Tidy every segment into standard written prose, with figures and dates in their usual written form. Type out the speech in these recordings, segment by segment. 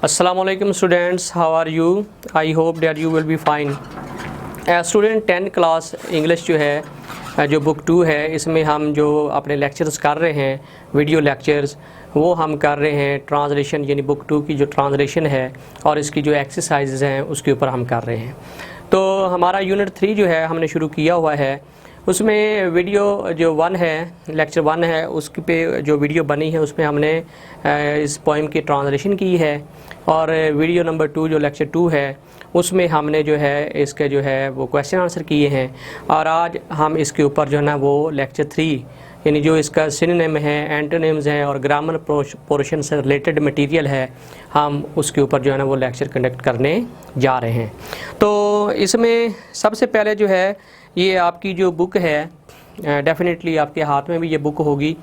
Assalamualaikum students, how are you? I hope that you will be fine. Student 10 class English जो है जो book 2 है, इसमें हम जो अपने लेक्चर्स कर रहे हैं, वीडियो लेक्चर्स, वो हम कर रहे हैं ट्रांसलेशन, यानी बुक 2 की जो ट्रांसलेशन है और इसकी जो एक्सरसाइजेज हैं उसके ऊपर हम कर रहे हैं। तो हमारा यूनिट 3 जो है हमने शुरू किया हुआ है, उसमें वीडियो जो 1 है, लेक्चर 1 है, उसके पे जो वीडियो बनी है उसमें हमने इस पोइम की ट्रांसलेशन की है, और वीडियो नंबर 2 जो लेक्चर 2 है उसमें हमने जो है इसके जो है वो क्वेश्चन आंसर किए हैं। और आज हम इसके ऊपर जो है ना वो लेक्चर 3 यानी जो इसका सिनोनिम है, एंटोनिम्स हैं और ग्रामर पोर्शन से रिलेटेड मटेरियल है, हम उसके ऊपर जो है ना वो लेक्चर कंडक्ट करने जा रहे हैं। तो इसमें सबसे पहले जो है ये आपकी जो बुक है, डेफिनेटली आपके हाथ में भी ये बुक होगी,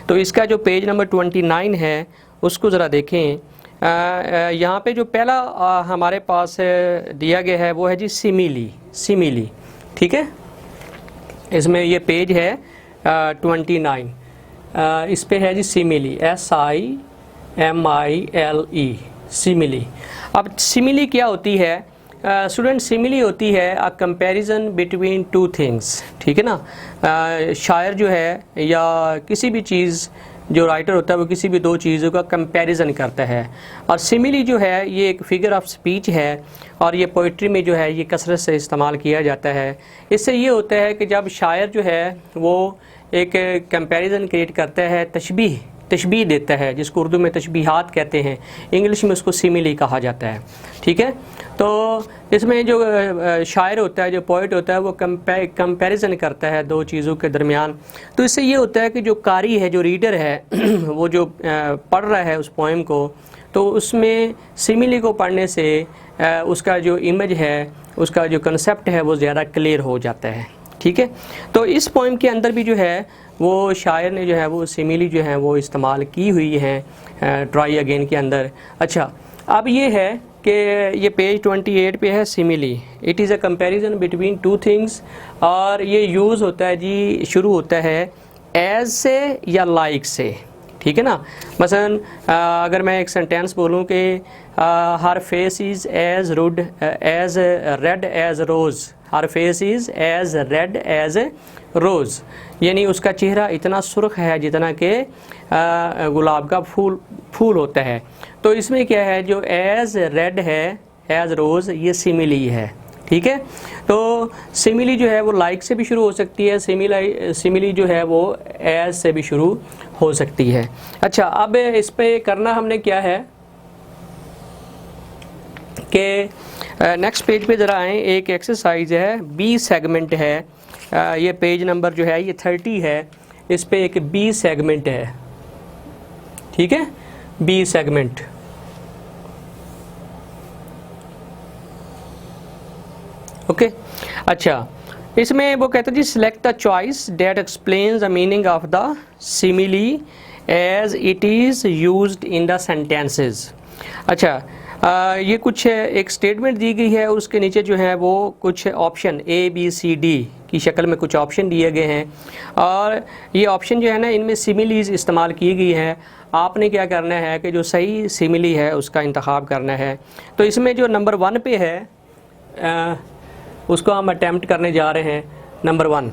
तो इसका जो पेज नंबर 29 है उसको ज़रा देखें। यहाँ पे जो पहला हमारे पास दिया गया है वो है जी सिमिली, ठीक है। इसमें ये पेज है 29, इस पे है जी सिमिली, SIMILE, सिमिली। अब सिमिली क्या होती है स्टूडेंट? सिमिली होती है a comparison between two things, ठीक है ना। शायर जो है या किसी भी चीज़, जो राइटर होता है वो किसी भी दो चीज़ों का कंपैरिजन करता है। और सिमिली जो है ये एक फिगर ऑफ स्पीच है और ये पोइट्री में जो है ये कसरत से इस्तेमाल किया जाता है। इससे ये होता है कि जब शायर जो है वो एक कंपैरिजन क्रिएट करता है, तशबीह देता है, जिसको उर्दू में तशबीहात कहते हैं, इंग्लिश में उसको सिमिली कहा जाता है, ठीक है। तो इसमें जो शायर होता है, जो पोइट होता है, वो कंपैरिजन करता है दो चीज़ों के दरमियान। तो इससे ये होता है कि जो कारी है, जो रीडर है वो जो पढ़ रहा है उस पोइम को, तो उसमें सिमिली को पढ़ने से उसका जो इमेज है, उसका जो कंसेप्ट है वो ज़्यादा क्लियर हो जाता है, ठीक है। तो इस पोइम के अंदर भी जो है वो शायर ने जो है वो सिमिली जो है वो इस्तेमाल की हुई है ट्राई अगेन के अंदर। अच्छा, अब ये है कि ये पेज 28 पे है simile. It is a comparison between two things, और ये यूज़ होता है जी, शुरू होता है एज से या लाइक से, ठीक है ना। मसलन अगर मैं एक सेंटेंस बोलूँ कि her face is as red as rose, her face is as red as rose, यानी उसका चेहरा इतना सुर्ख है जितना कि गुलाब का फूल होता है। तो इसमें क्या है, जो एज रेड है, एज रोज़, ये सिमिली है, ठीक है। तो सिमिली जो है वो लाइक से भी शुरू हो सकती है, सिमिली जो है वो एज से भी शुरू हो सकती है। अच्छा, अब इस पे करना हमने क्या है कि नेक्स्ट पेज पे ज़रा आएँ। एक एक्सरसाइज है, बी सेगमेंट है, ये पेज नंबर जो है ये 30 है, इस पे एक बी सेगमेंट है, ठीक है, बी सेगमेंट। ओके, अच्छा, इसमें वो कहते हैं जी select the choice that explains the meaning of the simile as it is used in the sentences. अच्छा, ये कुछ एक स्टेटमेंट दी गई है, उसके नीचे जो है वो कुछ ऑप्शन ABCD की शक्ल में कुछ ऑप्शन दिए गए हैं, और ये ऑप्शन जो है ना इनमें सिमिलीज इस्तेमाल की गई है। आपने क्या करना है कि जो सही सिमिली है उसका इंतखाब करना है। तो इसमें जो नंबर 1 पे है उसको हम अटैम्प्ट करने जा रहे हैं। Number 1,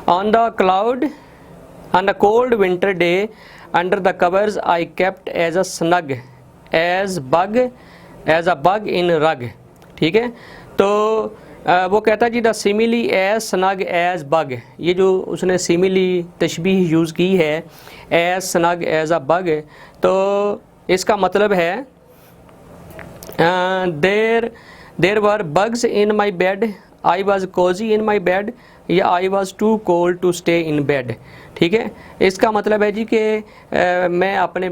on the cold winter day under the covers I kept as a bug in rug, ठीक है। तो वो कहता है जी the simile as snug as bug, ये जो उसने सिमिली तशबीह यूज़ की है as snug as a bug, तो इसका मतलब है there were bugs in my bed, I was cozy in my bed, या I was too cold to stay in bed, ठीक है। इसका मतलब है जी कि मैं अपने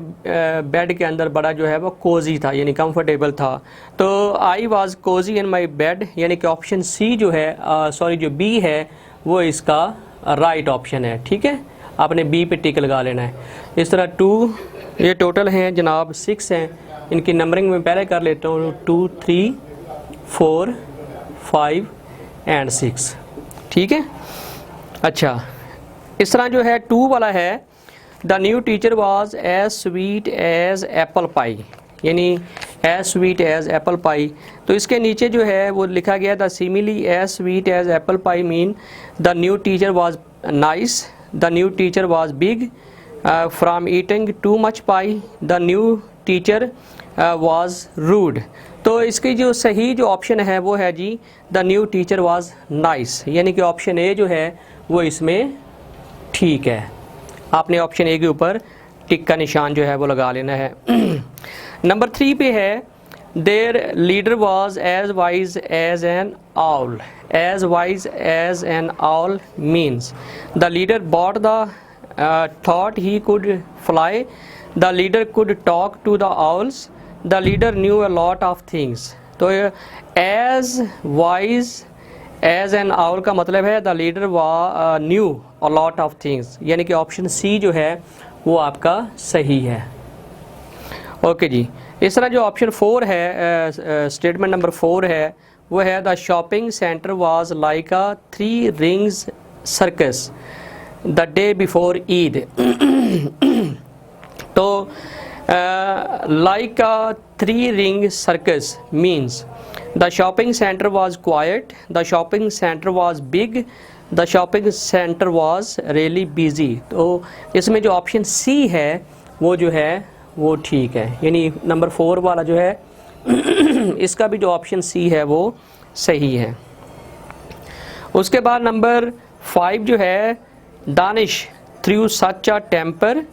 बेड के अंदर बड़ा जो है वो कोजी था, यानी कंफर्टेबल था। तो I was cozy in my bed, यानी कि ऑप्शन सी जो है, सॉरी जो बी है वो इसका राइट ऑप्शन है, ठीक है। आपने बी पे टिक लगा लेना है। इस तरह 2, ये टोटल हैं जनाब 6 हैं, इनकी नंबरिंग में पहले कर लेता हूँ, 2, 3, 4, 5 एंड 6, ठीक है। अच्छा, इस तरह जो है 2 वाला है, the new teacher was as sweet as apple pie, यानी as sweet as apple pie. तो इसके नीचे जो है वो लिखा गया the simile as sweet as apple pie mean the new teacher was nice, the new teacher was big from eating too much pie, the new teacher was rude. तो इसकी जो सही जो ऑप्शन है वो है जी the new teacher was nice, यानी कि ऑप्शन ए जो है वो इसमें ठीक है। आपने ऑप्शन ए के ऊपर टिक का निशान जो है वो लगा लेना है। नंबर 3 पे है their leader was as wise as an owl, as wise as an owl means the leader bought the thought he could fly, the leader could talk to the owls, the leader knew a lot of things. तो as wise as an owl का मतलब है the leader knew a lot of things, यानी कि option C जो है वो आपका सही है। ओके जी। इस तरह जो ऑप्शन 4 है, स्टेटमेंट नंबर 4 है, वो है the shopping centre was like a 3 rings circus the day before Eid. तो like a 3 ring circus means the shopping centre was quite, the shopping centre was big, the shopping centre was really busy. तो इसमें जो option C है वो जो है वो ठीक है, यानी नंबर 4 वाला जो है इसका भी जो ऑप्शन सी है वो सही है। उसके बाद नंबर 5 जो है Danish through such a temper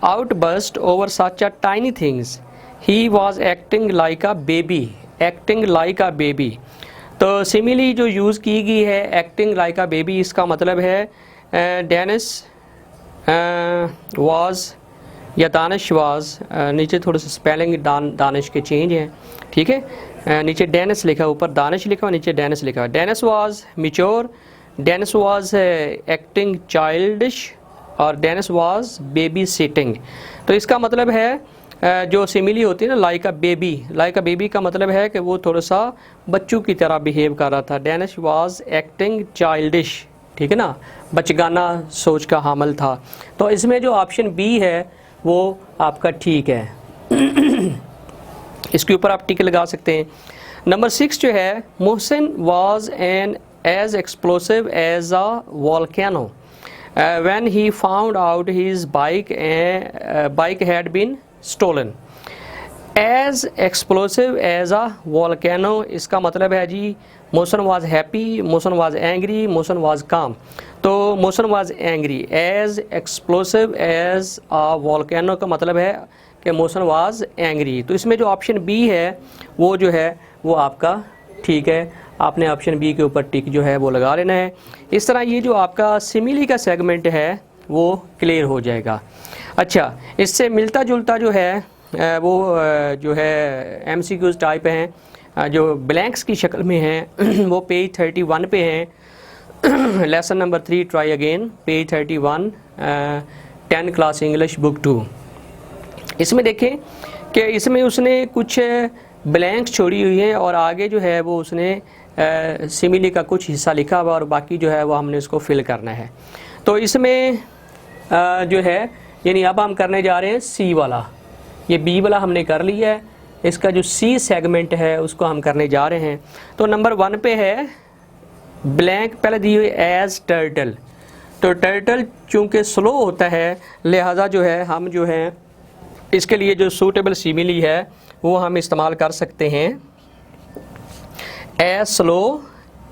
outburst over such a tiny things, he was acting like a baby, acting like a baby। तो सिमिली जो यूज़ की गई है acting like a baby, इसका मतलब है डेनिस was या दानिश was, नीचे थोड़ा सा स्पेलिंग दानिश के चेंज हैं, ठीक है। नीचे डेनिस लिखा, ऊपर दानिश लिखा और नीचे डेनिस लिखा। Dennis was mature, Dennis was acting childish और डेनिस वाज बेबी सिटिंग। तो इसका मतलब है जो सिमिली होती है ना like a baby, like a baby का मतलब है कि वो थोड़ा सा बच्चों की तरह बिहेव कर रहा था। डेनिस वाज एक्टिंग चाइल्डिश, ठीक है ना, बचगाना सोच का हामल था। तो इसमें जो ऑप्शन बी है वो आपका ठीक है। इसके ऊपर आप टिक लगा सकते हैं। नंबर 6 जो है Mohsin was an as explosive as a volcano when he found out his bike had been stolen। as explosive as a volcano इसका मतलब है जी Mohsin was happy, Mohsin was angry, Mohsin was calm। तो Mohsin was angry, as explosive as a volcano का मतलब है कि Mohsin was angry। तो इसमें जो ऑप्शन बी है वो जो है वो आपका ठीक है। आपने ऑप्शन बी के ऊपर टिक जो है वो लगा लेना है। इस तरह ये जो आपका सिमिली का सेगमेंट है वो क्लियर हो जाएगा। अच्छा, इससे मिलता जुलता जो है वो जो है MCQs टाइप हैं जो ब्लैंक्स की शक्ल में हैं वो पेज 31 पे हैं। Lesson number 3 try again, page 31, 10 class English book 2। इसमें देखें कि इसमें उसने कुछ ब्लैंक्स छोड़ी हुई हैं और आगे जो है वो उसने सिमिली का कुछ हिस्सा लिखा हुआ और बाकी जो है वो हमने उसको फिल करना है। तो इसमें जो है यानी अब हम करने जा रहे हैं सी वाला, ये बी वाला हमने कर लिया है, इसका जो सी सेगमेंट है उसको हम करने जा रहे हैं। तो नंबर 1 पे है ब्लैंक पहले दी हुई एज टर्टल। तो टर्टल चूँकि स्लो होता है लिहाजा जो है हम जो है इसके लिए जो सूटेबल सिमिली है वो हम इस्तेमाल कर सकते हैं as slow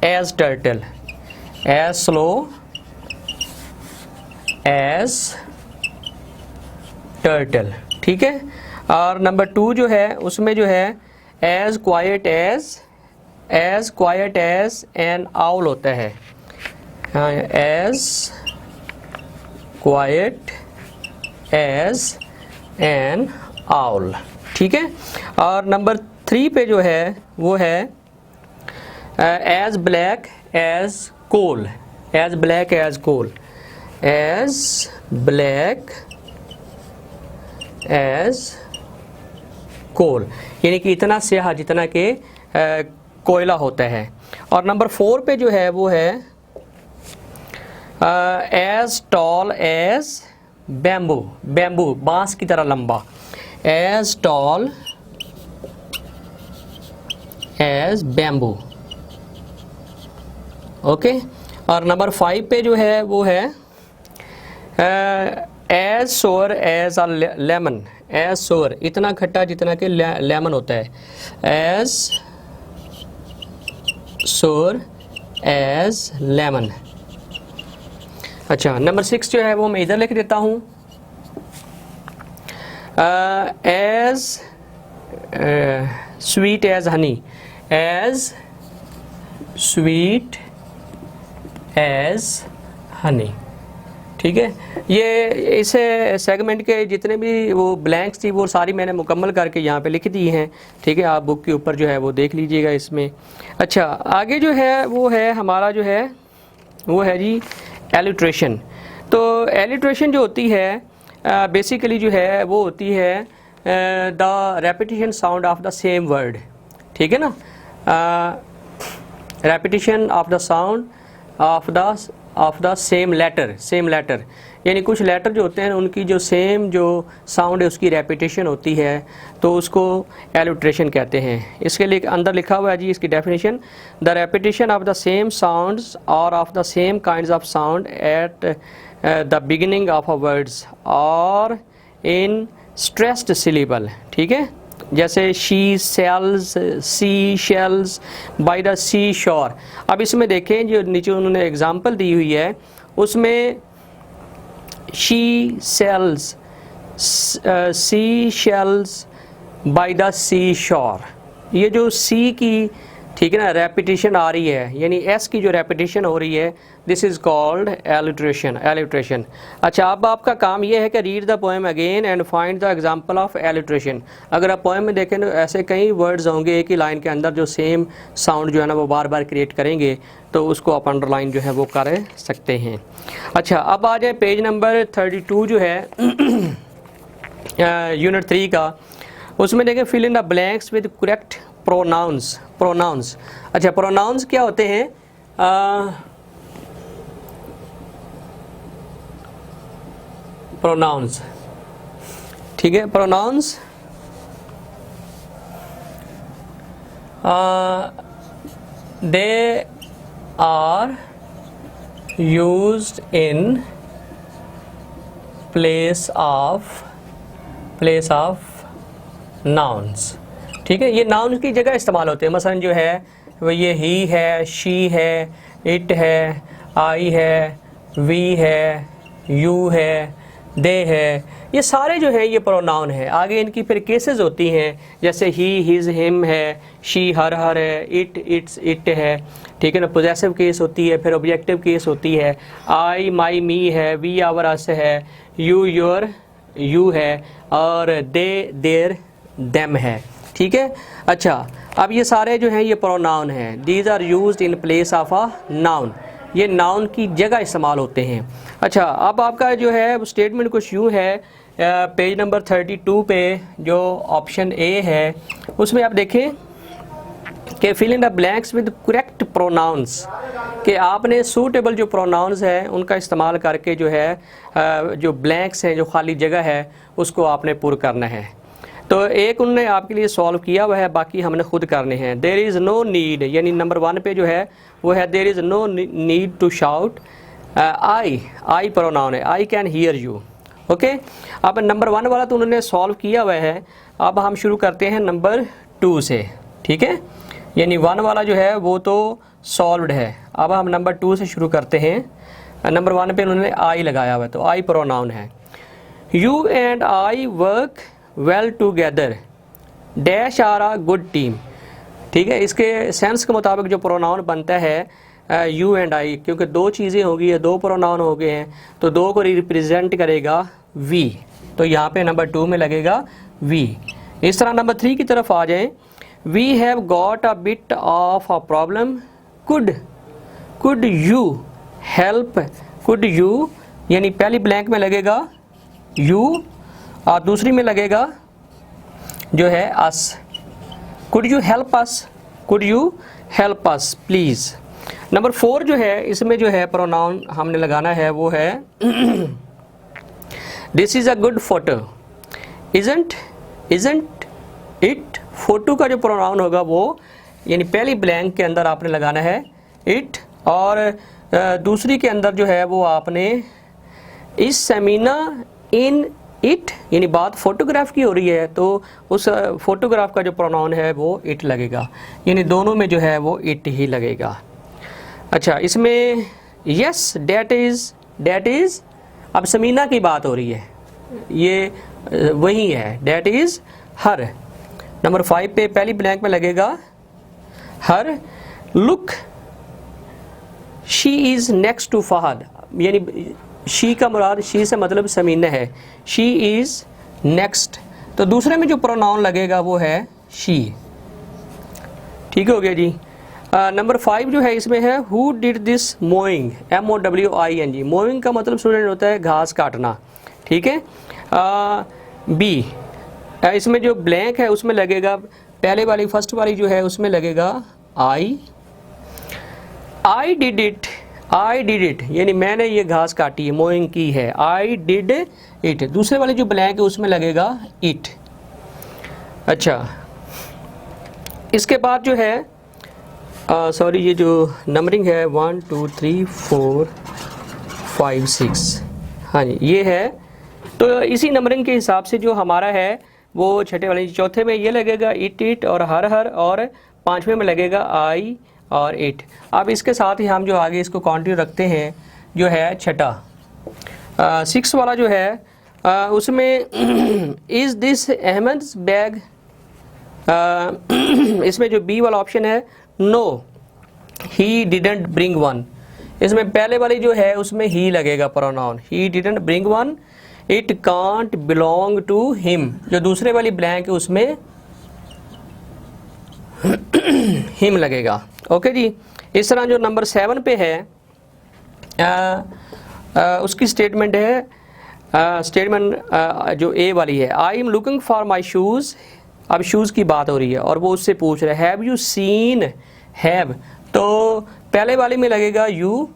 as turtle, as slow as turtle, ठीक है। और नंबर 2 जो है उसमें जो है as quiet as an owl होता है, as quiet as an owl, ठीक है। और नंबर 3 पे जो है वो है as black as coal, as black as coal, as black as coal, यानी कि इतना स्याह जितना कि कोयला होता है। और नंबर 4 पे जो है वो है as tall as bamboo, bamboo बांस की तरह लंबा, as tall as bamboo. Okay, और नंबर 5 पे जो है वो है एज सोर एज अ लेमन। एज सोर, इतना खट्टा जितना कि लेमन होता है। एज सोर एज लेमन। अच्छा, नंबर 6 जो है वो मैं इधर लिख देता हूँ। As sweet as honey. As sweet as honey. ठीक है, ये इसे सेगमेंट के जितने भी वो ब्लैंक्स थी वो सारी मैंने मुकम्मल करके यहाँ पे लिख दी हैं। ठीक है, आप बुक के ऊपर जो है वो देख लीजिएगा इसमें। अच्छा, आगे जो है वो है हमारा जो है वो है जी एलिट्रेशन। तो एलिट्रेशन जो होती है बेसिकली जो है वो होती है the repetition sound of the same word. ठीक है ना, repetition of the sound of the same letter, यानी कुछ लेटर जो होते हैं उनकी जो सेम जो साउंड है उसकी रेपिटेशन होती है, तो उसको एलिट्रेशन कहते हैं। इसके लिए अंदर लिखा हुआ है जी इसकी definition, the repetition of the same sounds और of the same kinds of sound at the beginning of a words और इन स्ट्रेस्ड सिलेबल। ठीक है, जैसे she sells, sea shells, by the sea shore. अब इसमें देखें जो नीचे उन्होंने एग्जांपल दी हुई है उसमें she sells, sea shells by the sea shore, ये जो सी की ठीक है ना रेपिटेशन आ रही है, यानी एस की जो रेपिटेशन हो रही है, दिस इज़ कॉल्ड एलिट्रेशन। अच्छा, अब आपका काम ये है कि read the poem again and find the example of alliteration. अगर आप पोएम में देखें तो ऐसे कई वर्ड्स होंगे एक ही लाइन के अंदर जो सेम साउंड जो है ना वो बार बार क्रिएट करेंगे, तो उसको आप अंडरलाइन जो है वो कर सकते हैं। अच्छा, अब आ जाए पेज नंबर 32 जो है यूनिट 3 का, उसमें देखें fill in the blanks with correct pronouns. अच्छा, प्रोनाउंस क्या होते हैं? प्रोनाउंस, ठीक है, pronouns they are used in place of nouns. ठीक है, ये नाउन की जगह इस्तेमाल होते हैं। मसलन जो है वो ये ही है, शी है, इट है, आई है, वी है, यू है, दे है, ये सारे जो है ये प्रोनाउन है। आगे इनकी फिर केसेस होती हैं, जैसे ही, हिज, हिम है, शी हर है, इट इट्स इट है। ठीक है ना, पोजेसिव केस होती है, फिर ऑब्जेक्टिव केस होती है, आई माई मी है, वी आवर अस है, यू योर यू है, और दे देयर देम है। ठीक है, अच्छा, अब ये सारे जो हैं ये प्रोनाउन हैं। These are used in place of a noun, ये नाउन की जगह इस्तेमाल होते हैं। अच्छा, अब आपका जो है स्टेटमेंट कुछ यूँ है, पेज नंबर 32 पे जो ऑप्शन ए है उसमें आप देखें कि fill in the blanks with correct pronouns, कि आपने सूटेबल जो प्रोनाउंस हैं उनका इस्तेमाल करके जो है जो ब्लैंक्स हैं, जो खाली जगह है, उसको आपने पुर करना है। तो एक उन्होंने आपके लिए सॉल्व किया हुआ है, बाकी हमने खुद करने हैं। देयर इज़ नो नीड, यानी नंबर 1 पे जो है वो है there is no need to shout. I pronoun है, I can hear you. Okay, अब नंबर 1 वाला तो उन्होंने सॉल्व किया हुआ है। अब हम शुरू करते हैं नंबर 2 से। ठीक है, यानी 1 वाला जो है वो तो सॉल्व्ड है। अब हम नंबर 2 से शुरू करते हैं। नंबर 1 पे उन्होंने आई लगाया हुआ है, तो आई प्रोनाउन है। You and I work well together, dash are a good team. ठीक है, इसके सेंस के मुताबिक जो प्रोनाउन बनता है यू एंड आई, क्योंकि दो चीज़ें होगी, दो प्रोनाउन हो गए हैं, तो दो को रिप्रेजेंट करेगा वी, तो यहाँ पे नंबर 2 में लगेगा वी। इस तरह नंबर 3 की तरफ आ जाएं। We have got a bit of a problem, could you help, could you, यानी पहली ब्लैंक में लगेगा यू और दूसरी में लगेगा जो है us. Could you help us, could you help us please. Number 4 जो है इसमें जो है प्रोनाउन हमने लगाना है वो है this is a good photo, isn't isn't it. Photo का जो प्रोनाउन होगा वो यानी पहली ब्लैंक के अंदर आपने लगाना है इट, और दूसरी के अंदर जो है वो आपने इस सेमिना इन इट, यानी बात फोटोग्राफ की हो रही है तो उस फोटोग्राफ का जो प्रोनाउन है वो इट लगेगा, यानी दोनों में जो है वो इट ही लगेगा। अच्छा, इसमें यस डैट इज़, अब समीना की बात हो रही है, ये वही है, डैट इज़ हर। नंबर 5 पे पहली ब्लैंक में लगेगा her. Look she is next to Fahad, यानी शी का मुराद शी से मतलब समीना है, शी इज़ नेक्स्ट, तो दूसरे में जो प्रोनाउन लगेगा वो है शी। ठीक हो गया जी। नंबर 5 जो है इसमें है who did this moving, MOWING। Moving का मतलब स्टूडेंट होता है घास काटना, ठीक है। बी, इसमें जो ब्लैंक है उसमें लगेगा पहले वाली फर्स्ट वाली जो है उसमें लगेगा आई डिड इट, यानी मैंने ये घास काटी है, मोइंग की है, आई डिड इट। दूसरे वाले जो ब्लैंक है उसमें लगेगा इट। अच्छा, इसके बाद जो है सॉरी ये जो नंबरिंग है 1 2 3 4 5 6, हाँ जी ये है। तो इसी नंबरिंग के हिसाब से जो हमारा है वो छठे वाले, चौथे में ये लगेगा इट और हर, और पांचवें में लगेगा आई और इट। अब इसके साथ ही हम जो आगे इसको कंटिन्यू रखते हैं जो है छठा 6 वाला जो है उसमें इज़ दिस अहमद्स बैग, इसमें जो बी वाला ऑप्शन है no he didn't bring one, इसमें पहले वाली जो है उसमें ही लगेगा pronoun, he didn't bring one, it can't belong to him, जो दूसरे वाली ब्लैंक है उसमें हिम लगेगा। ओके जी। इस तरह जो नंबर 7 पे है उसकी स्टेटमेंट है स्टेटमेंट जो ए वाली है, I am looking for my shoes. अब शूज़ की बात हो रही है और वो उससे पूछ रहा है हैव यू सीन, हैव, तो पहले वाली में लगेगा यू,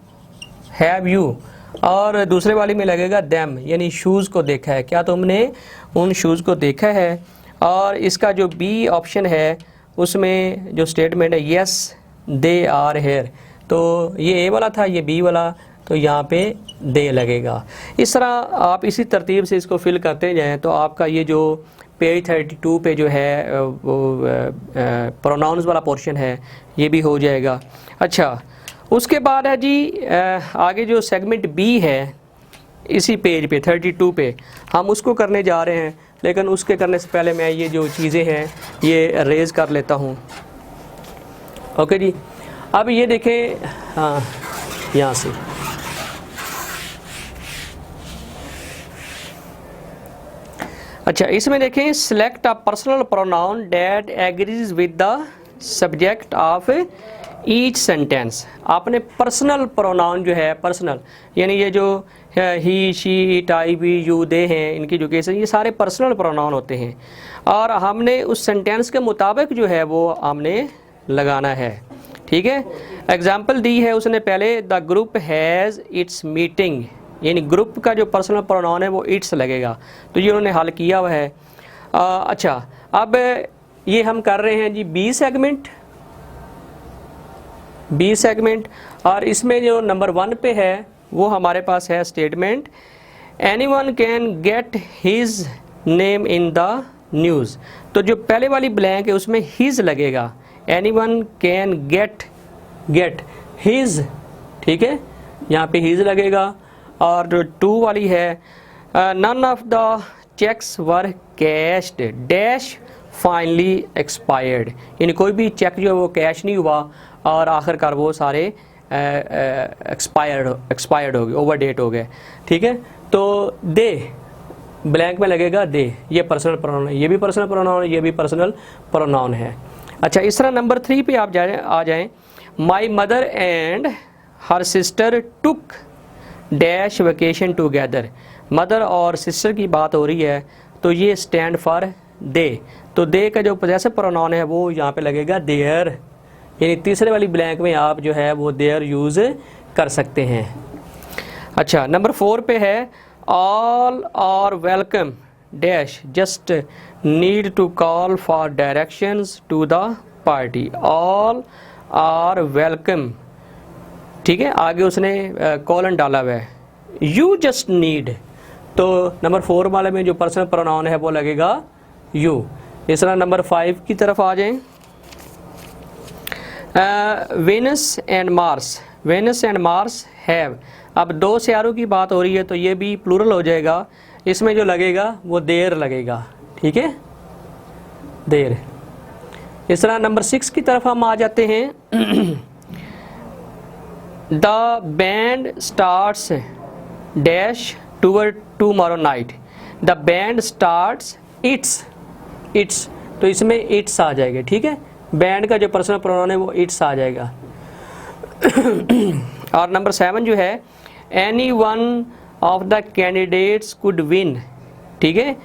हैव यू, और दूसरे वाली में लगेगा देम, यानी शूज़ को देखा है, क्या तुमने उन शूज़ को देखा है। और इसका जो बी ऑप्शन है उसमें जो स्टेटमेंट है यस दे आर हेयर, तो ये ए वाला था, ये बी वाला, तो यहाँ पे दे लगेगा। इस तरह आप इसी तरतीब से इसको फिल करते जाएं तो आपका ये जो पेज 32 पे जो है वो प्रोनाउंस वाला पोर्शन है ये भी हो जाएगा। अच्छा, उसके बाद है जी आगे जो सेगमेंट बी है इसी पेज पे 32 पे हम उसको करने जा रहे हैं, लेकिन उसके करने से पहले मैं ये जो चीज़ें हैं ये रेज कर लेता हूँ। ओके जी। अब ये देखें, हाँ यहाँ से अच्छा इसमें देखें select a personal pronoun that agrees with the subject of each sentence. आपने पर्सनल प्रोनाउन जो है, पर्सनल यानी ये जो he she it I we you they हैं, इनकी जो केस है ये सारे पर्सनल प्रोनाउन होते हैं, और हमने उस सेंटेंस के मुताबिक जो है वो हमने लगाना है। ठीक है, एग्जाम्पल दी है उसने पहले, the group has its meeting, यानी ग्रुप का जो पर्सनल प्रोनाउन है वो इट्स लगेगा, तो ये उन्होंने हल किया हुआ है। अच्छा, अब ये हम कर रहे हैं जी बी सेगमेंट, और इसमें जो नंबर 1 पे है वो हमारे पास है statement anyone can get his name in the news, तो जो पहले वाली ब्लैंक है उसमें हिज लगेगा, एनीवन कैन गेट हिज, ठीक है, यहाँ पे हिज लगेगा। और जो 2 वाली है none of the checks were cashed dash finally expired, यानी कोई भी चेक जो है वो कैश नहीं हुआ और आखिरकार वो सारे एक्सपायर्ड हो गए, ओवर डेट हो गए। ठीक है, तो दे ब्लैंक में लगेगा दे, ये पर्सनल प्रोनाउन है, ये भी पर्सनल प्रोनाउन है, ये भी पर्सनल प्रोनाउन है। अच्छा, इस तरह नंबर 3 पे आप आ जाएं my mother and her sister took dash vacation together, mother और सिस्टर की बात हो रही है तो ये स्टैंड फॉर दे, तो दे का जो पोजेसिव प्रोनाउन है वो यहाँ पे लगेगा देयर, यानी तीसरे वाली ब्लैंक में आप जो है वो देयर यूज़ कर सकते हैं। अच्छा, नंबर 4 पे है all are welcome dash just need to call for directions to the party, all are welcome. ठीक है, आगे उसने कॉलन डाला हुआ है, यू जस्ट नीड, तो नंबर 4 वाले में जो पर्सनल प्रोनाउन है वो लगेगा यू। इस तरह नंबर 5 की तरफ आ जाएं। Venus and Mars, Venus and Mars have, अब 2 सितारों की बात हो रही है तो ये भी प्लूरल हो जाएगा, इसमें जो लगेगा वो देर लगेगा। ठीक है, देर। इस तरह नंबर 6 की तरफ हम आ जाते हैं। The band starts dash toward tomorrow night, the band starts its, तो इसमें इट्स आ जाएगा। ठीक है, बैंड का जो पर्सनल प्रोनाउन है वो इट्स आ जाएगा। और नंबर 7 जो है, any one of the candidates could win. ठीक है,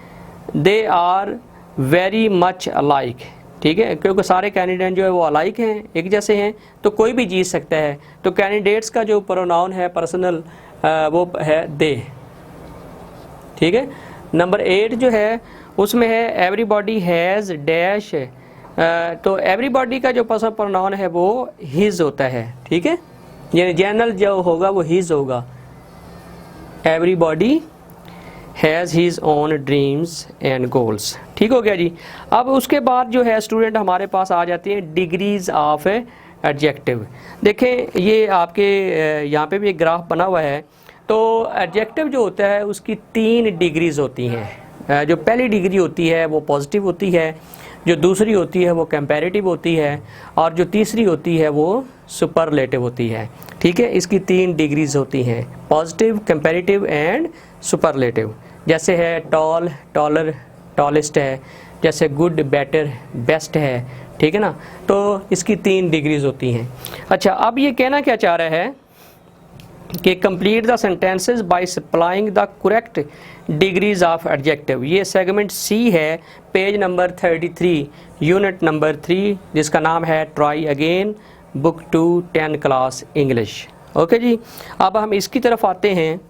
they are very much alike. ठीक है, क्योंकि सारे कैंडिडेट जो है वो अलाइक हैं, एक जैसे हैं, तो कोई भी जीत सकता है। तो कैंडिडेट्स का जो प्रोनाउन है पर्सनल वो है दे। ठीक है, नंबर 8 जो है उसमें है एवरीबॉडी हैज़ डैश, तो एवरीबॉडी का जो पर्सनल प्रोनाउन है वो हिज होता है। ठीक है, यानी जनरल जो होगा वो हिज होगा। Everybody has his own dreams and goals. ठीक हो गया जी। अब उसके बाद जो है स्टूडेंट हमारे पास आ जाती हैं डिग्रीज ऑफ एडजेक्टिव। देखें ये आपके यहाँ पे भी एक ग्राफ बना हुआ है। तो एडजेक्टिव जो होता है उसकी 3 डिग्रीज होती हैं। जो पहली डिग्री होती है वो पॉजिटिव होती है, जो दूसरी होती है वो कंपैरेटिव होती है, और जो तीसरी होती है वो सुपरलेटिव होती है। ठीक है, इसकी 3 डिग्रीज होती हैं, पॉजिटिव, कंपैरेटिव एंड सुपरलेटिव। जैसे है टॉल, टॉलर, टॉलेस्ट है, जैसे गुड, बेटर, बेस्ट है। ठीक है ना, तो इसकी 3 डिग्रीज होती हैं। अच्छा, अब ये कहना क्या चाह रहा है कि complete the sentences by supplying the correct degrees of adjective. ये सेगमेंट सी है, पेज नंबर 33, यूनिट नंबर 3, जिसका नाम है try again, book 2, 10 class English. Okay जी, अब हम इसकी तरफ आते हैं।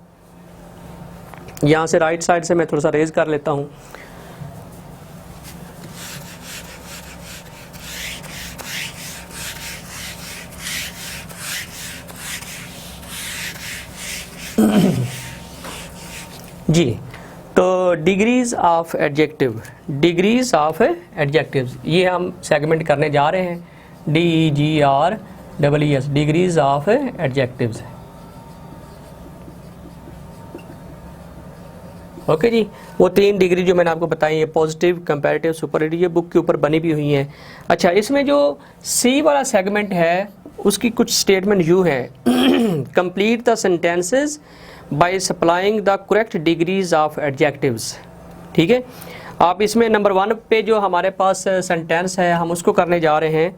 यहाँ से राइट साइड से मैं थोड़ा सा रेज कर लेता हूँ। जी, तो degrees of adjective, degrees of adjectives, ये हम सेगमेंट करने जा रहे हैं। DEGREES, degrees of adjectives. Okay जी, वो 3 डिग्री जो मैंने आपको बताई है, पॉजिटिव, कंपैरेटिव, सुपरलेटिव, ये बुक के ऊपर बनी भी हुई हैं। अच्छा, इसमें जो सी वाला सेगमेंट है उसकी कुछ स्टेटमेंट यूँ है। Complete the sentences by supplying the correct degrees of adjectives. ठीक है, आप इसमें नंबर 1 पे जो हमारे पास सेंटेंस है हम उसको करने जा रहे हैं।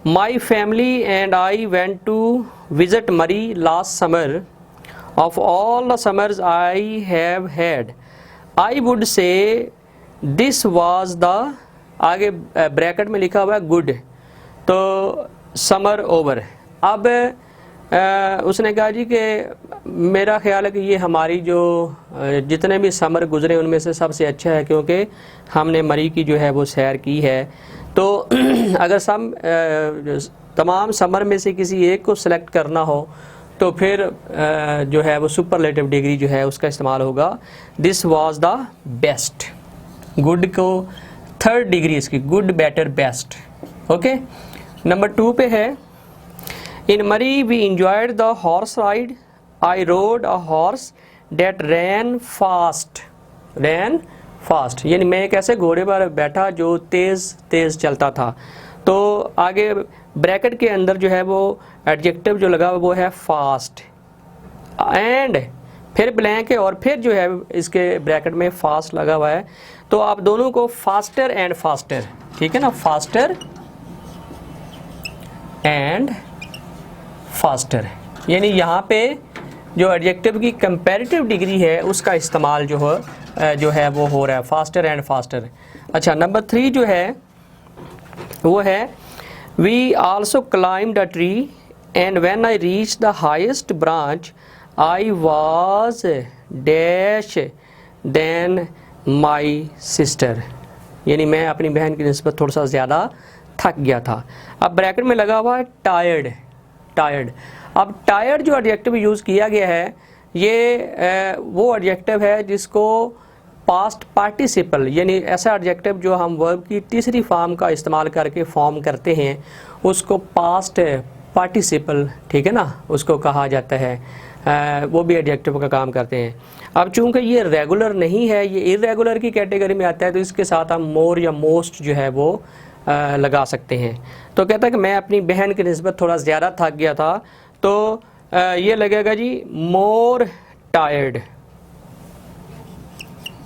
My family and I went to visit Murree last summer, of all the summers I have had, I would say this was the, आगे ब्रैकेट में लिखा हुआ है गुड, तो समर ओवर। अब उसने कहा जी कि मेरा ख्याल है कि ये हमारी जो जितने भी समर गुजरे उनमें से सबसे अच्छा है, क्योंकि हमने मरी की जो है वो सैर की है। तो अगर तमाम समर में से किसी एक को सिलेक्ट करना हो तो फिर जो है वो सुपरलेटिव डिग्री जो है उसका इस्तेमाल होगा, this was the best. Good को 3rd डिग्री इसकी, good, better, best. Okay, number 2 पे है, in Murree we enjoyed the horse ride, I rode a horse that ran fast, ran fast, यानी मैं एक ऐसे घोड़े पर बैठा जो तेज़ तेज़ चलता था। तो आगे ब्रैकेट के अंदर जो है वो एडजेक्टिव जो लगा वो है फास्ट, एंड फिर ब्लैंक है और फिर जो है इसके ब्रैकेट में फास्ट लगा हुआ है। तो आप दोनों को फास्टर एंड फास्टर, ठीक है ना, फास्टर एंड फास्टर, यानी यहाँ पे जो एडजेक्टिव की कंपैरेटिव डिग्री है उसका इस्तेमाल जो है वो हो रहा है, फास्टर एंड फास्टर। अच्छा, नंबर 3 जो है वो है, we also climbed a tree and when I reach the highest branch I was dash than my sister, यानी मैं अपनी बहन की निस्बत थोड़ा सा ज़्यादा थक गया था। अब ब्रैकेट में लगा हुआ है टायर्ड, टायर्ड। अब टायर्ड जो एडजेक्टिव यूज़ किया गया है ये वो एडजेक्टिव है जिसको पास्ट पार्टिसिपल, यानी ऐसा एडजेक्टिव जो हम वर्ब की तीसरी फॉर्म का इस्तेमाल करके फॉर्म करते हैं उसको पास्ट पार्टिसिपल, ठीक है ना, उसको कहा जाता है। वो भी एडजेक्टिव का काम करते हैं। अब चूंकि ये रेगुलर नहीं है, ये इरेगुलर की कैटेगरी में आता है, तो इसके साथ हम मोर या मोस्ट जो है वो लगा सकते हैं। तो कहता है कि मैं अपनी बहन की निस्बत थोड़ा ज़्यादा थक गया था, तो ये लगेगा जी मोर टायर्ड,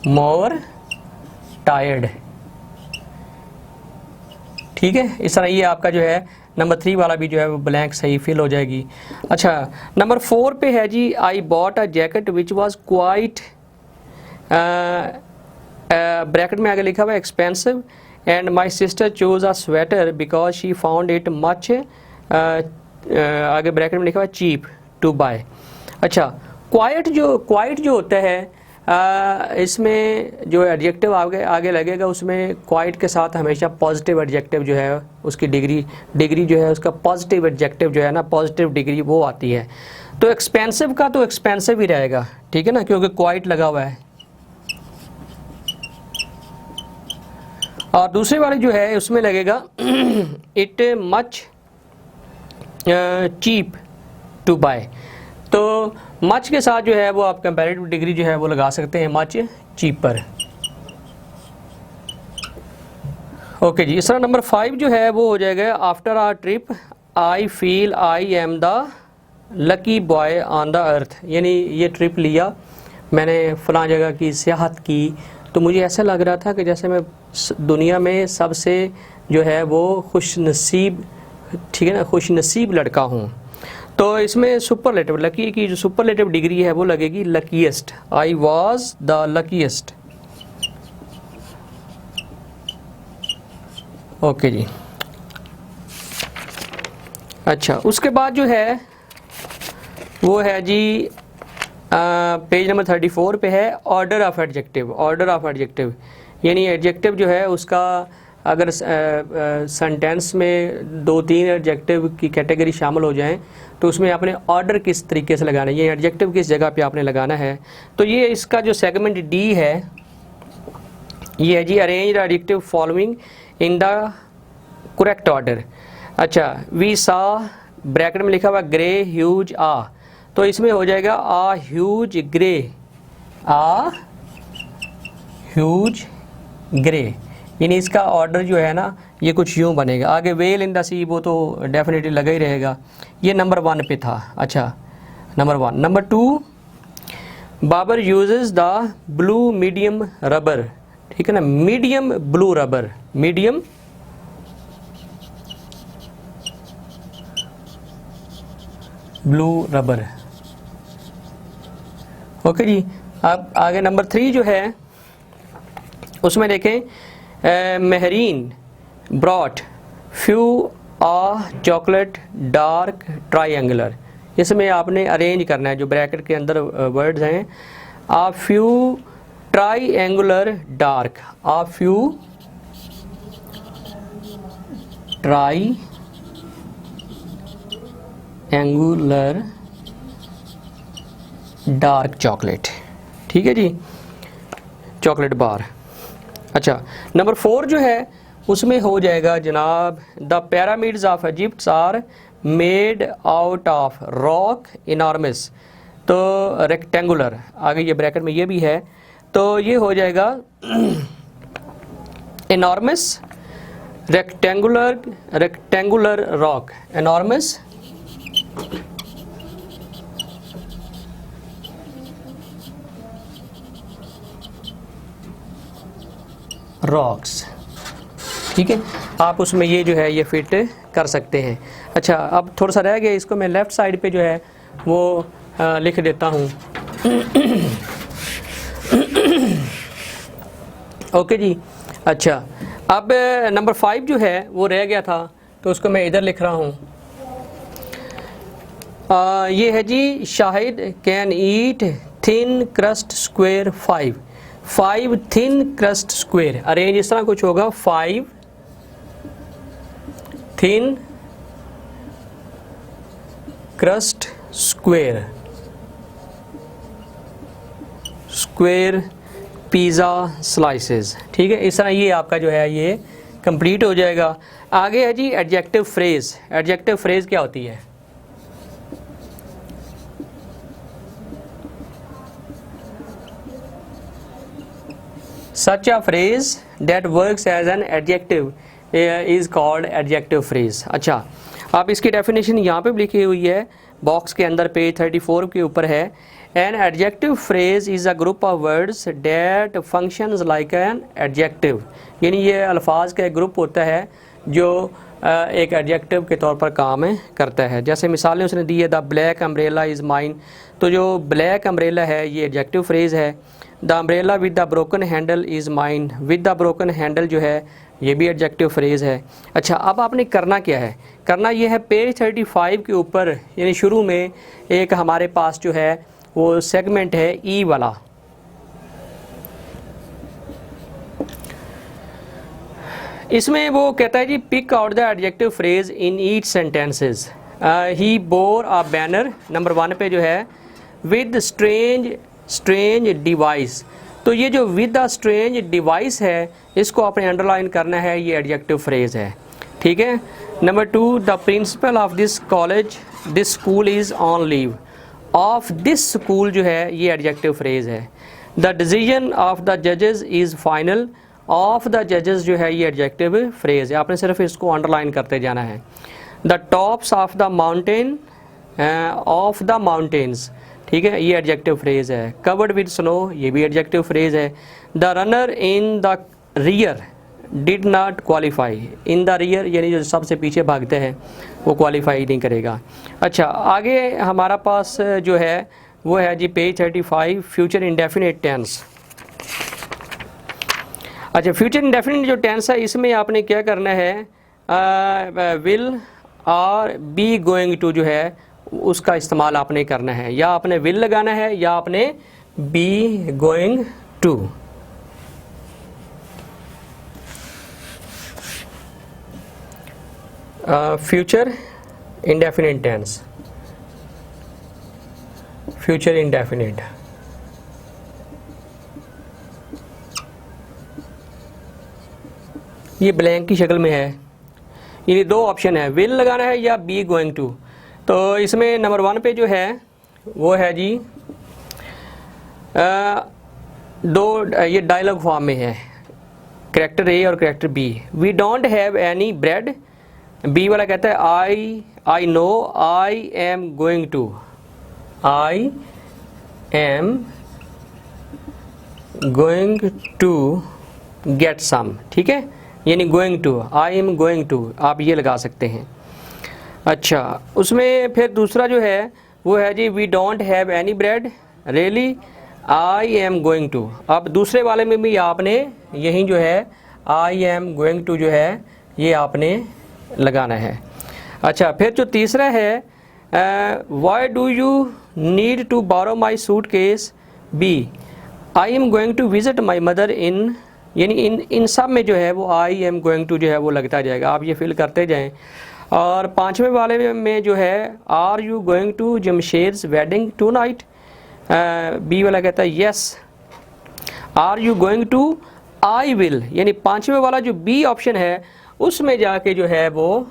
मोर टायर्ड, ठीक है। इस तरह ये आपका जो है नंबर 3 वाला भी जो है वो ब्लैंक सही फिल हो जाएगी। अच्छा, नंबर 4 पे है जी I bought a jacket which was quite, bracket में आगे लिखा हुआ है expensive, and my sister choose a sweater because she found it much, आगे ब्रैकेट में लिखा हुआ है चीप टू बाय। अच्छा, क्वाइट जो होता है इसमें जो एडजेक्टिव आगे लगेगा उसमें क्वाइट के साथ हमेशा पॉजिटिव एडजेक्टिव जो है उसकी डिग्री जो है उसका पॉजिटिव एडजेक्टिव जो है ना, पॉजिटिव डिग्री वो आती है। तो एक्सपेंसिव का तो एक्सपेंसिव ही रहेगा, ठीक है ना, क्योंकि क्वाइट लगा हुआ है। और दूसरे वाले जो है उसमें लगेगा it much cheap to buy. तो मच के साथ जो है वो आप कंपैरेटिव डिग्री जो है वो लगा सकते हैं, मच चीपर। ओके जी। इस तरह नंबर 5 जो है वो हो जाएगा after our trip I feel I am the lucky boy on the earth, यानी ये ट्रिप लिया मैंने फलां जगह की सियाहत की, तो मुझे ऐसा लग रहा था कि जैसे मैं दुनिया में सबसे जो है वो खुशनसीब, ठीक है ना, खुशनसीब लड़का हूँ। तो इसमें सुपरलेटिव, लकी की जो सुपरलेटिव डिग्री है वो लगेगी luckiest, I was the luckiest. Okay जी। अच्छा, उसके बाद जो है वो है जी पेज नंबर 34 पे है order of adjective. Order of adjective यानी एडजेक्टिव जो है उसका अगर सेंटेंस में 2-3 एडजेक्टिव की कैटेगरी शामिल हो जाएं तो उसमें आपने ऑर्डर किस तरीके से लगाना है, ये एडजेक्टिव किस जगह पे आपने लगाना है। तो ये इसका जो सेगमेंट डी है ये है जी arrange the adjective following in the correct order. अच्छा, वी सा ब्रैकेट में लिखा हुआ ग्रे ह्यूज आ, तो इसमें हो जाएगा आ ह्यूज ग्रे, आ ह्यूज ग्रे, यानी इसका ऑर्डर जो है ना ये कुछ यूँ बनेगा। आगे वेल इन द सी वो तो डेफिनेटली लगा ही रहेगा, ये नंबर 1 पे था। अच्छा, number 1। Number 2 Babar uses the blue medium rubber, ठीक है ना, medium blue rubber, medium blue rubber. Okay जी। अब आगे नंबर 3 जो है उसमें देखें Mahreen brought few a chocolate dark triangular, इसमें आपने अरेंज करना है जो ब्रैकेट के अंदर वर्ड्स हैं। आ फ्यू ट्रायंगुलर डार्क, आ few try angular dark chocolate, ठीक है जी, चॉकलेट बार। अच्छा, नंबर 4 जो है उसमें हो जाएगा जनाब the pyramids of Egypt are made out of rock enormous, तो रेक्टेंगुलर, आगे ये ब्रैकेट में ये भी है, तो ये हो जाएगा enormous rectangular rock, enormous rocks, ठीक है। आप उसमें ये जो है ये फिट कर सकते हैं। अच्छा, अब थोड़ा सा रह गया, इसको मैं लेफ़्ट साइड पे जो है वो लिख देता हूँ। ओके जी। अच्छा, अब नंबर 5 जो है वो रह गया था तो उसको मैं इधर लिख रहा हूँ। ये है जी Shahid can eat thin crust square 5, 5 thin crust square, arrange इस तरह कुछ होगा, 5 thin crust square pizza slices. ठीक है, इस तरह ये आपका जो है ये कंप्लीट हो जाएगा। आगे है जी एडजेक्टिव फ्रेज। एडजेक्टिव फ्रेज क्या होती है? Such a phrase that works as an adjective is called adjective phrase। अच्छा, आप इसकी डेफिनेशन यहाँ पे लिखी हुई है बॉक्स के अंदर, पेज 34 के ऊपर है। An adjective phrase is a group of words that functions like an adjective। यानी ये अल्फाज का एक ग्रुप होता है जो एक एडजेक्टिव के तौर पर काम करता है। जैसे मिसालें उसने दी है, the black umbrella is mine, तो जो ब्लैक अम्ब्रेला है ये एडजेक्टिव फ्रेज़ है। The umbrella with the broken handle is mine, with the broken handle जो है ये भी एडजेक्टिव फ्रेज़ है। अच्छा, अब आपने करना क्या है? करना ये है पेज 35 के ऊपर, यानी शुरू में एक हमारे पास जो है वो सेगमेंट है ई वाला। इसमें वो कहता है जी pick out the adjective phrase in each sentences. He bore a banner, number 1 पे जो है विद स्ट्रेंज डिवाइस, तो ये जो विद द स्ट्रेंज डिवाइस है इसको आपने अंडरलाइन करना है, ये एडजेक्टिव फ्रेज है। ठीक है। Number 2, the principle of this college this school is on leave, of this school जो है ये एडजेक्टिव फ्रेज है। द डिसीजन ऑफ द जजेस इज़ फाइनल, ऑफ द जजेस जो है ये एडजेक्टिव फ्रेज है, आपने सिर्फ इसको अंडरलाइन करते जाना है। The tops of the mountain of the mountains, ठीक है, ये एडजेक्टिव फ्रेज है। कवर्ड विद स्नो, ये भी एडजेक्टिव फ्रेज है। The runner in the rear did not qualify, in the rear यानी जो सबसे पीछे भागते हैं वो क्वालिफाई नहीं करेगा। अच्छा, आगे हमारा पास जो है वो है जी पेज 35, फ्यूचर इंडेफिनिट टेंस। अच्छा, फ्यूचर इंडेफिनिट जो टेंस है इसमें आपने क्या करना है, विल और बी गोइंग टू जो है उसका इस्तेमाल आपने करना है, या आपने विल लगाना है या आपने be going to. Future indefinite tense, future indefinite, ये ब्लैंक की शक्ल में है। ये 2 ऑप्शन है, विल लगाना है या बी गोइंग टू। तो इसमें नंबर 1 पे जो है वो है जी 2, ये डायलॉग फॉर्म में है, करेक्टर ए और character B. We don't have any bread, B वाला कहता है I know I am going to, I am going to get some, ठीक है, यानी going to, I am going to, आप ये लगा सकते हैं। अच्छा, उसमें फिर दूसरा जो है वो है जी we don't have any bread, really I am going to. अब दूसरे वाले में भी आपने यही जो है आई एम गोइंग टू जो है ये आपने लगाना है। अच्छा, फिर जो तीसरा है why do you need to borrow my suitcase, B I am going to visit my mother in, यानी इन सब में जो है वो आई एम गोइंग टू जो है वो लगता जाएगा, आप ये फिल करते जाएं। और 5वें वाले में जो है are you going to Jamshed's wedding tonight, B वाला कहता है yes. Are you going to I will, यानी 5वें वाला जो बी ऑप्शन है उसमें जाके जो है वो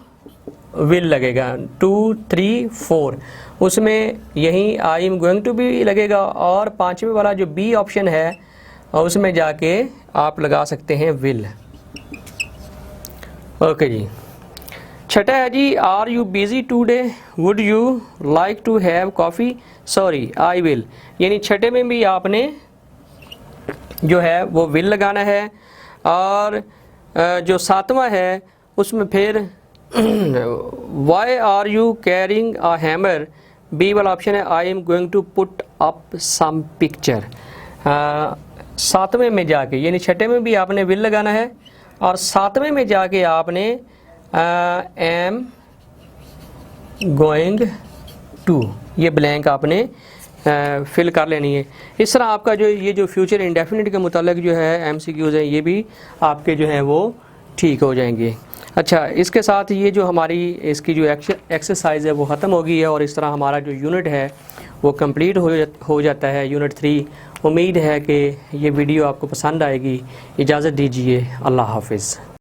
विल लगेगा। 2, 3, 4 उसमें यही आई एम गोइंग टू भी लगेगा, और 5वें वाला जो बी ऑप्शन है उसमें जाके आप लगा सकते हैं विल। ओके जी। छठा है जी are you busy today, would you like to have coffee, sorry I will, यानी छठे में भी आपने जो है वो विल लगाना है। और जो 7वां है उसमें फिर why are you carrying a hammer, B वाला ऑप्शन है I am going to put up some picture. 7वें में जाके, यानी छठे में भी आपने विल लगाना है, और 7वें में जाके आपने एम गोइंग टू ये ब्लैंक आपने फिल कर लेनी है। इस तरह आपका जो ये जो फ्यूचर इंडेफिनिट के मुतालिक जो है MCQs हैं, ये भी आपके जो हैं वो ठीक हो जाएंगे। अच्छा, इसके साथ ये जो हमारी इसकी जो एक्सरसाइज है वो ख़त्म हो गई है और इस तरह हमारा जो यूनिट है वो कंप्लीट हो जाता है, यूनिट 3। उम्मीद है कि ये वीडियो आपको पसंद आएगी। इजाज़त दीजिए, अल्लाह हाफिज़।